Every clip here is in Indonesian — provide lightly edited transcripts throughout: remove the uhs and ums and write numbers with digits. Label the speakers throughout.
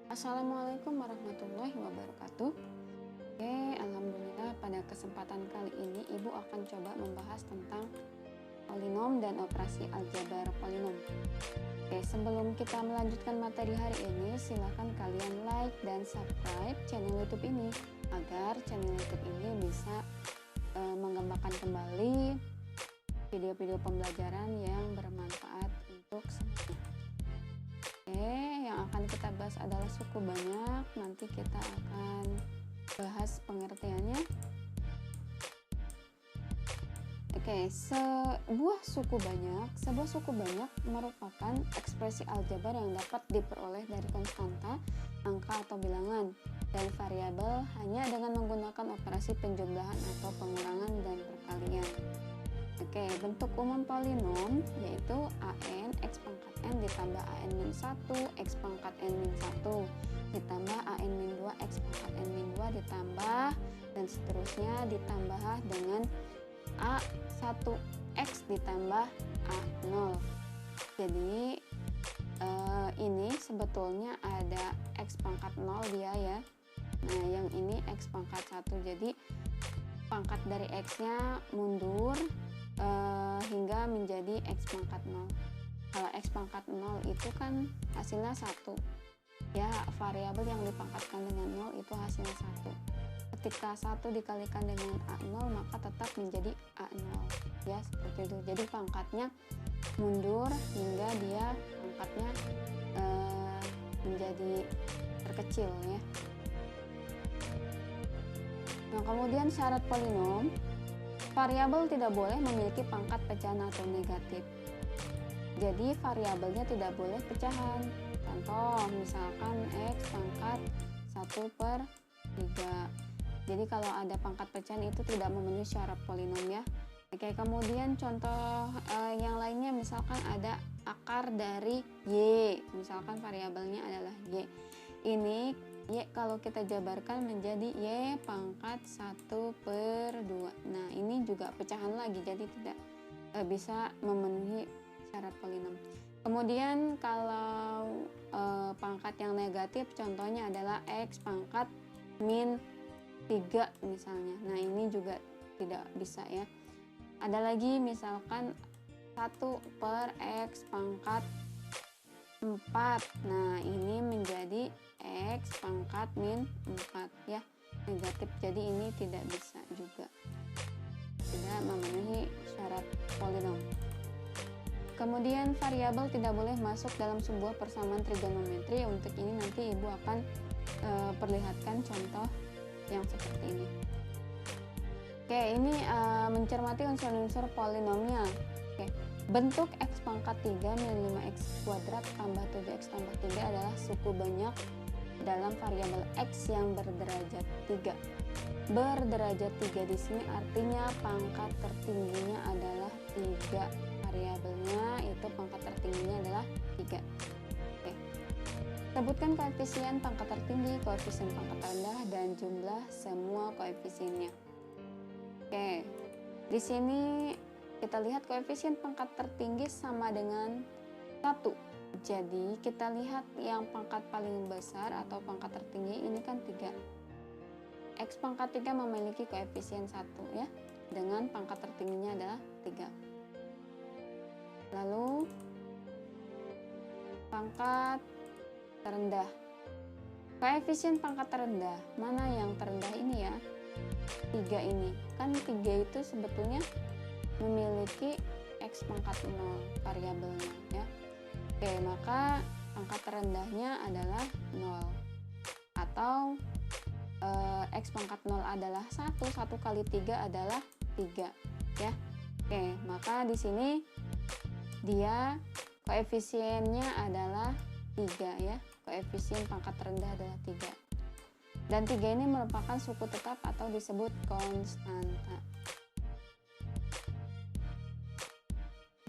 Speaker 1: Assalamualaikum warahmatullahi wabarakatuh. Oke, alhamdulillah pada kesempatan kali ini Ibu akan coba membahas tentang polinom dan operasi aljabar polinom. Oke, sebelum kita melanjutkan materi hari ini, silakan kalian like dan subscribe channel YouTube ini agar channel YouTube ini bisa mengembangkan kembali video-video pembelajaran yang bermanfaat untuk semuanya. Oke, yang akan kita bahas adalah suku banyak. Nanti kita akan bahas pengertiannya. Oke, sebuah suku banyak merupakan ekspresi aljabar yang dapat diperoleh dari konstanta, angka atau bilangan, dan variabel hanya dengan menggunakan operasi penjumlahan atau pengurangan dan perkalian. Oke, bentuk umum polinom yaitu an x pangkat n ditambah an-1 x pangkat n-1 ditambah an-2 x pangkat n-2 ditambah dan seterusnya ditambah dengan a1x ditambah a0. Jadi ini sebetulnya ada x pangkat 0 dia ya. Nah, yang ini x pangkat 1. Jadi pangkat dari x-nya mundur hingga menjadi x pangkat 0. Kalau x pangkat 0 itu kan hasilnya 1 ya, variabel yang dipangkatkan dengan 0 itu hasilnya 1. Ketika 1 dikalikan dengan a0 maka tetap menjadi a0 ya, seperti itu. Jadi pangkatnya mundur hingga dia pangkatnya menjadi terkecil ya. Nah, kemudian syarat polinom, variabel tidak boleh memiliki pangkat pecahan atau negatif. Jadi variabelnya tidak boleh pecahan. Contoh misalkan x pangkat 1/3. Jadi kalau ada pangkat pecahan itu tidak memenuhi syarat polinom ya. Oke, kemudian contoh yang lainnya misalkan ada akar dari y. Misalkan variabelnya adalah y. Ini y kalau kita jabarkan menjadi y pangkat 1/2. Nah, ini juga pecahan lagi, jadi tidak bisa memenuhi syarat polinom. Kemudian kalau pangkat yang negatif contohnya adalah x pangkat min 3 misalnya. Nah, ini juga tidak bisa ya. Ada lagi misalkan 1/x pangkat 4. Nah, ini menjadi x pangkat min 4 ya, negatif. Jadi ini tidak bisa juga, tidak memenuhi syarat polinom. Kemudian variabel tidak boleh masuk dalam sebuah persamaan trigonometri. Untuk ini nanti Ibu akan perlihatkan contoh yang seperti ini. Oke, ini mencermati unsur-unsur polinomial. Oke, bentuk x pangkat 3 min 5x kuadrat tambah 7x tambah 3 adalah suku banyak dalam variabel x yang berderajat 3. Berderajat 3 di sini artinya pangkat tertingginya adalah 3. Variabelnya itu pangkat tertingginya adalah 3. Oke. Sebutkan koefisien pangkat tertinggi, koefisien pangkat rendah, dan jumlah semua koefisiennya. Oke. Di sini kita lihat koefisien pangkat tertinggi sama dengan 1. Jadi kita lihat yang pangkat paling besar atau pangkat tertinggi ini kan 3. X pangkat 3 memiliki koefisien 1 ya, dengan pangkat tertingginya adalah 3. Lalu pangkat terendah. Koefisien pangkat terendah, mana yang terendah ini ya? 3 ini. Kan 3 itu sebetulnya memiliki x pangkat 0 variabelnya ya. Oke, maka pangkat terendahnya adalah 0. Atau x pangkat 0 adalah 1, 1 kali 3 adalah 3 ya. Oke, maka di sini dia koefisiennya adalah 3 ya. Koefisien pangkat rendah adalah 3. Dan 3 ini merupakan suku tetap atau disebut konstanta.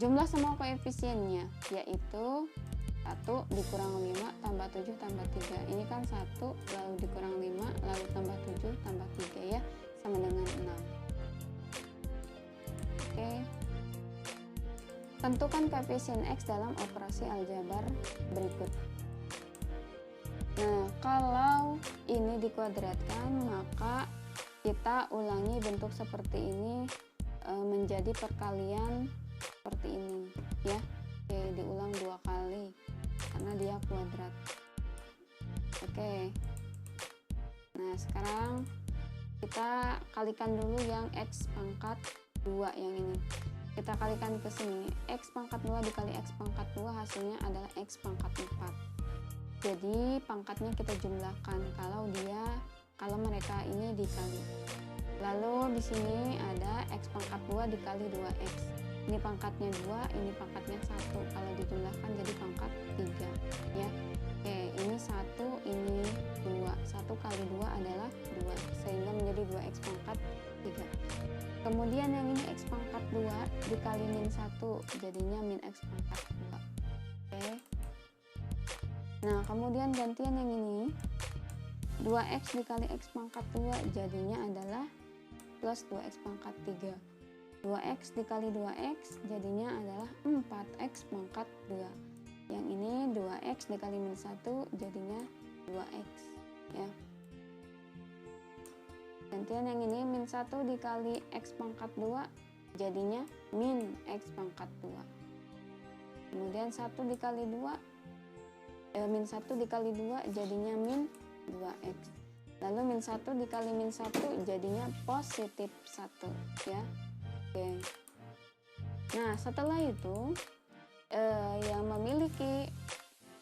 Speaker 1: Jumlah semua koefisiennya yaitu 1 dikurang 5 tambah 7 tambah 3. Ini kan 1 lalu dikurang 5 lalu tambah 7 tambah 3 ya, sama dengan 6. Oke. Tentukan koefisien x dalam operasi aljabar berikut. Nah, kalau ini dikuadratkan, maka kita ulangi bentuk seperti ini menjadi perkalian seperti ini ya. Oke, diulang 2 kali karena dia kuadrat. Oke. Nah, sekarang kita kalikan dulu yang X pangkat 2 yang ini. Kita kalikan ke sini. X pangkat 2 dikali X pangkat 2 hasilnya adalah X pangkat 4. Jadi pangkatnya kita jumlahkan kalau mereka ini dikali. Lalu di sini ada X pangkat 2 dikali 2X. Ini pangkatnya 2, ini pangkatnya 1. Kalau dijumlahkan jadi pangkat 3 ya. Oke, ini 1, ini 2. 1 kali 2 adalah 2, sehingga menjadi 2X pangkat 3. Kemudian yang ini X pangkat 2 dikali min 1, jadinya min X pangkat 2. Oke. Nah, kemudian gantian yang ini 2X dikali X pangkat 2 jadinya adalah plus 2X pangkat 3. 2X dikali 2X jadinya adalah 4X pangkat 2. Yang ini 2X dikali min 1 jadinya 2X ya. Gantian yang ini min 1 dikali X pangkat 2 jadinya min X pangkat 2. Kemudian 1 dikali 2 min 1 dikali 2 jadinya min 2X. Lalu min 1 dikali min 1 jadinya positif 1 ya. Oke. Nah, setelah itu yang memiliki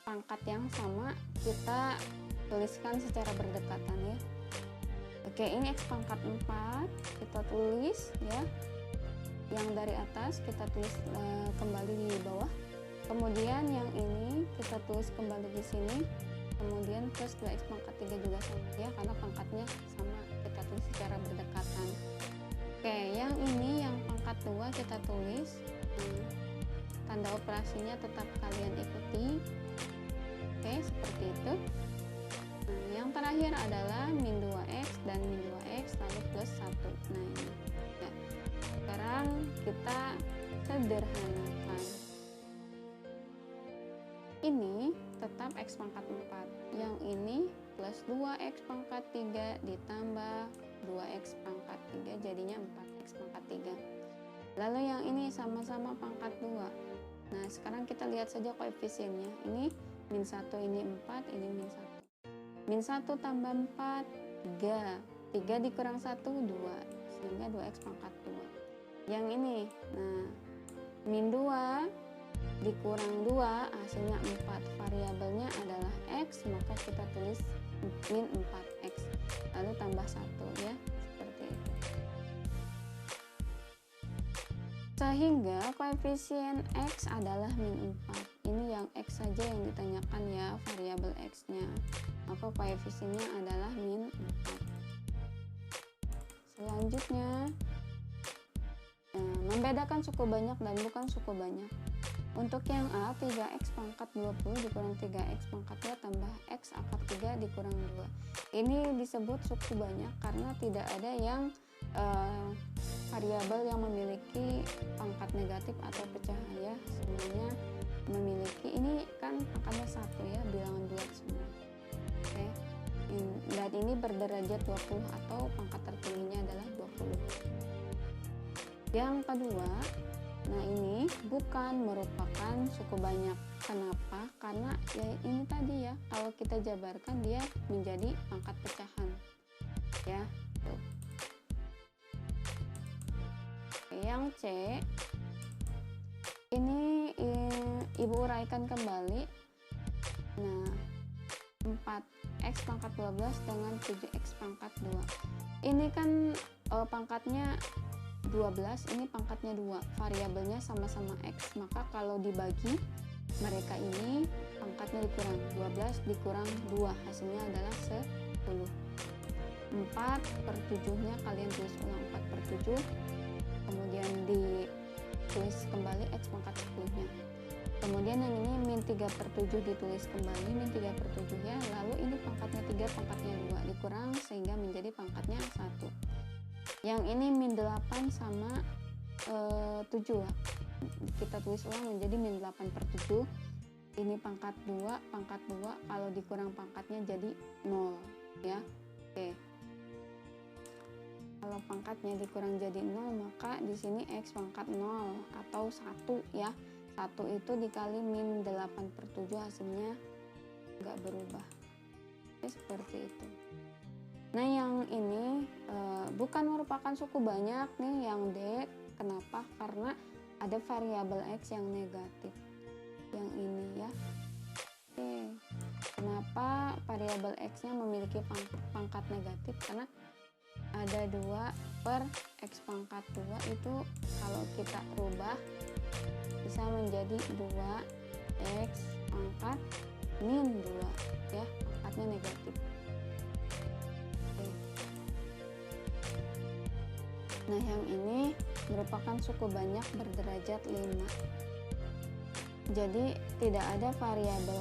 Speaker 1: pangkat yang sama kita tuliskan secara berdekatan ya. Oke, ini X pangkat 4 kita tulis ya. Yang dari atas kita tulis kembali di bawah. Kemudian yang ini kita tulis kembali di sini. Kemudian plus 2X pangkat 3 juga sama ya, karena pangkatnya sama, kita tulis secara berdekatan. Oke, yang ini yang pangkat 2 kita tulis. Tanda operasinya tetap kalian ikuti. Oke, seperti itu. Nah, yang terakhir adalah min 2X dan min 2X lalu plus 1. Nah, ini. Ya. Sekarang kita sederhanakan. Ini tetap X pangkat 4. Yang ini plus 2X pangkat 3 ditambah 2X pangkat 3 jadinya 4X pangkat 3. Lalu yang ini sama-sama pangkat 2. Nah, sekarang kita lihat saja koefisiennya. Ini min 1, ini 4, ini min 1. Min 1 tambah 4, 3. 3 dikurang 1, 2. Sehingga 2X pangkat 2. Yang ini, nah, min 2 dikurang 2 hasilnya 4. Variabelnya adalah X, maka kita tulis min 4X. Lalu tambah 1 ya, seperti itu. Sehingga koefisien X adalah min 4. Ini yang X saja yang ditanyakan ya, variabel X-nya. Maka koefisiennya adalah min 4. Selanjutnya, membedakan suku banyak dan bukan suku banyak. Untuk yang A, 3X pangkat 20 dikurang 3X pangkat 2 tambah X akar 3 dikurang 2. Ini disebut suku banyak karena tidak ada yang variabel yang memiliki pangkat negatif atau pecahan ya. Semuanya memiliki, ini kan pangkatnya 1 ya, bilangan bulat semua. Oke. Dan ini berderajat 20 atau pangkat tertingginya adalah 20. Yang kedua, nah ini bukan merupakan suku banyak. Kenapa? Karena ya ini tadi ya, kalau kita jabarkan dia menjadi pangkat pecahan ya. Tuh. Yang C ini ibu uraikan kembali. Nah, 4X pangkat 12 dengan 7X pangkat 2. Ini kan pangkatnya 12, ini pangkatnya 2, variabelnya sama-sama X, maka kalau dibagi mereka ini pangkatnya dikurang 12 dikurang 2 hasilnya adalah 10. 4/7 nya kalian tulis ulang 4/7, kemudian ditulis kembali X pangkat 10 nya. Kemudian yang ini min 3/7 ditulis kembali min 3/7 ya, lalu ini pangkatnya 3 pangkatnya 2 dikurang sehingga menjadi pangkatnya 1. Yang ini min 8 sama 7 ya. Kita tulis ulang menjadi min 8/7. Ini pangkat 2, kalau dikurang pangkatnya jadi 0 ya. Oke. Kalau pangkatnya dikurang jadi 0, maka di sini X pangkat 0 atau 1 ya. 1 itu dikali min 8/7 hasilnya nggak berubah. Oke, seperti itu. Nah yang ini bukan merupakan suku banyak nih yang D. Kenapa? Karena ada variabel X yang negatif. Yang ini ya. Oke. Kenapa variabel X-nya memiliki pangkat negatif? Karena ada 2/X pangkat 2 itu kalau kita rubah bisa menjadi 2X pangkat min 2 ya, pangkatnya negatif. Oke. Nah yang ini merupakan suku banyak berderajat 5. Jadi tidak ada variabel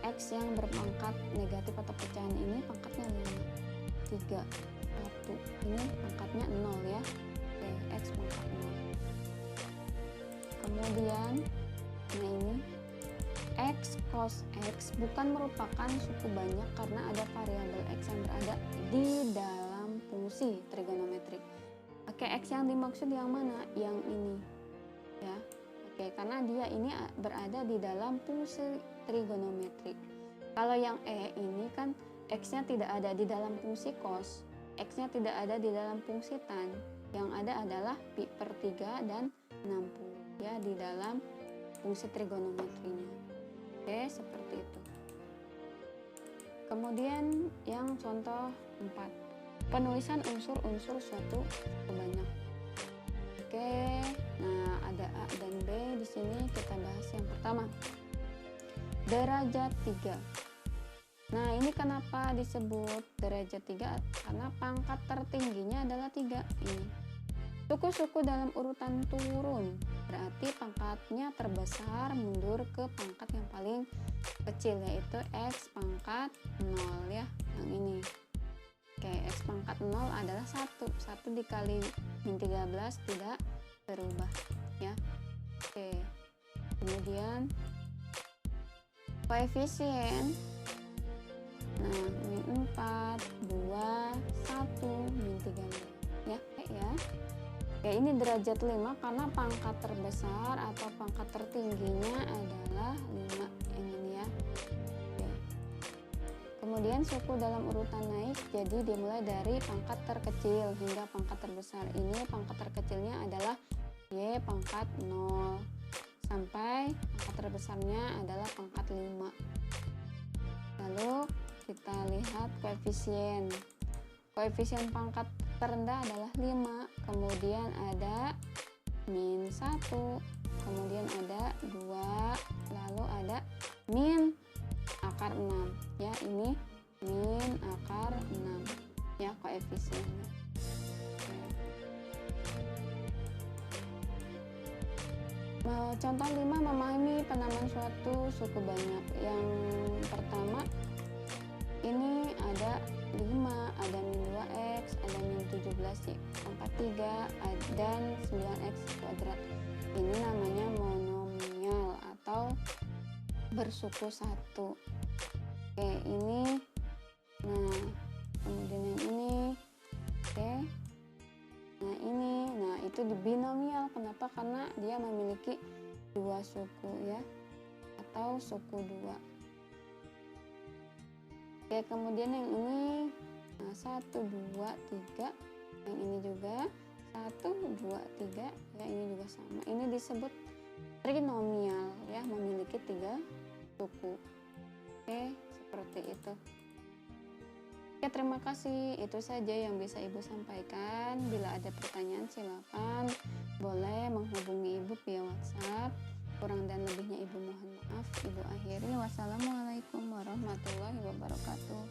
Speaker 1: X yang berpangkat negatif atau pecahan ini pangkatnya 5. 3, 1, ini pangkatnya 0 ya. Oke, X pangkat 0. Kemudian nah ini X cos X bukan merupakan suku banyak karena ada variabel X yang berada di dalam fungsi trigonometrik. Oke, X yang dimaksud yang mana? Yang ini ya. Oke, karena dia ini berada di dalam fungsi trigonometrik. Kalau yang E ini kan X-nya tidak ada di dalam fungsi cos, X-nya tidak ada di dalam fungsi tan. Yang ada adalah pi/3 dan 60 ya di dalam fungsi trigonometrinya. Oke, seperti itu. Kemudian yang contoh 4. Penulisan unsur-unsur suatu suku banyak. Oke, nah ada A dan B di sini kita bahas yang pertama. Derajat 3. Nah, ini kenapa disebut derajat 3? Karena pangkat tertingginya adalah 3 ini. Suku-suku dalam urutan turun, berarti pangkatnya terbesar mundur ke pangkat yang paling kecil yaitu X pangkat 0 ya, yang ini. Oke, X pangkat 0 adalah 1. 1 dikali min 13 tidak berubah ya. Oke. Kemudian koefisien. Nah, min 4, 2, 1, min 13 ya. Ya. Oke, ini derajat 5 karena pangkat terbesar atau pangkat tertingginya adalah 5 ini ya. Oke. Kemudian suku dalam urutan naik, jadi dimulai dari pangkat terkecil hingga pangkat terbesar. Ini pangkat terkecilnya adalah Y pangkat 0 sampai pangkat terbesarnya adalah pangkat 5. Lalu kita lihat koefisien. Koefisien pangkat terendah adalah 5, kemudian ada min 1, kemudian ada 2, lalu ada min akar 6 ya, ini min akar 6 ya koefisiennya. Contoh 5, memahami penamaan suatu suku banyak. Yang pertama ini ada 5, ada min 2x, ada min 17y pangkat 3, dan 9x kuadrat. Ini namanya monomial atau bersuku 1. Oke, ini nah kemudian yang ini. Oke, nah ini, nah itu di binomial. Kenapa? Karena dia memiliki 2 suku ya, atau suku 2. Oke, kemudian yang ini, nah 1, 2, 3, yang ini juga 1, 2, 3, ya ini juga sama. Ini disebut trinomial ya, memiliki 3 suku. Oke, seperti itu. Oke, terima kasih. Itu saja yang bisa Ibu sampaikan. Bila ada pertanyaan silakan boleh menghubungi Ibu via WhatsApp. Kurang dan lebihnya Ibu mohon maaf. Ibu akhiri. Wassalamualaikum warahmatullahi wabarakatuh.